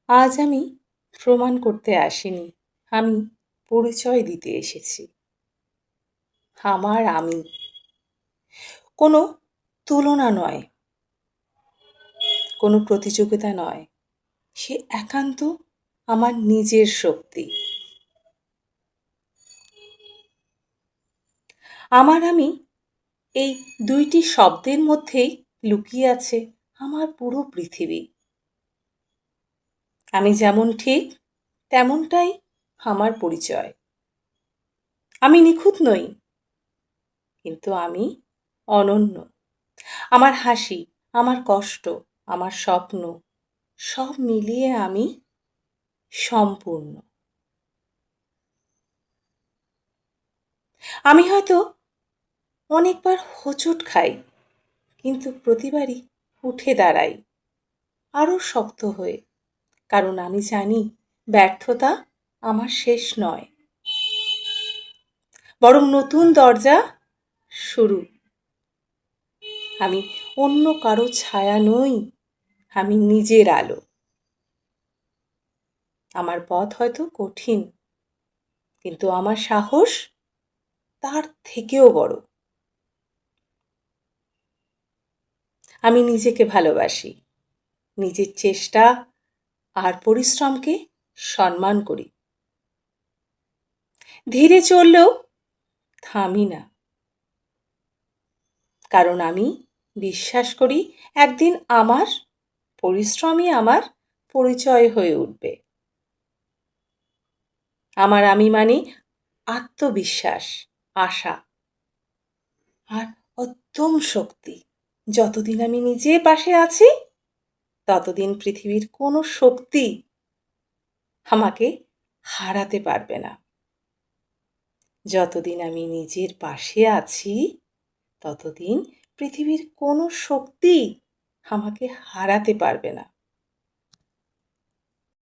আজ আমি প্রমাণ করতে আসিনি, আমি পরিচয় দিতে এসেছি। আমার আমি কোনো তুলনা নয়, কোনো প্রতিযোগিতা নয়, সে একান্ত আমার নিজের শক্তি। আমার আমি এই দুইটি শব্দের মধ্যেই লুকিয়ে আছে আমার পুরো পৃথিবী। আমি যেমন ঠিক তেমনটাই আমার পরিচয়। আমি নিখুঁত নই, কিন্তু আমি অনন্য। আমার হাসি, আমার কষ্ট, আমার স্বপ্ন সব মিলিয়ে আমি সম্পূর্ণ। আমি হয়তো অনেকবার হোঁচট খাই, কিন্তু প্রতিবারই উঠে দাঁড়াই আরো শক্ত হয়ে, কারণ আমি জানি ব্যর্থতা আমার শেষ নয়, বরং নতুন দরজা শুরু। আমি অন্য কারো ছায়া নই, আমি নিজের আলো। আমার পথ হয়তো কঠিন, কিন্তু আমার সাহস তার থেকেও বড়। আমি নিজেকে ভালোবাসি, নিজের চেষ্টা আর পরিশ্রমকে সম্মান করি। ধীরে চললেও থামি না, কারণ আমি বিশ্বাস করি একদিন আমার পরিশ্রমই আমার পরিচয় হয়ে উঠবে। আমার আমি মানে আত্মবিশ্বাস, আশা আর অদম্য শক্তি। যতদিন আমি নিজের পাশে আছি, ততদিন পৃথিবীর কোনো শক্তি আমাকে হারাতে পারবে না। যতদিন আমি নিজের পাশে আছি, ততদিন পৃথিবীর কোনো শক্তি আমাকে হারাতে পারবে না।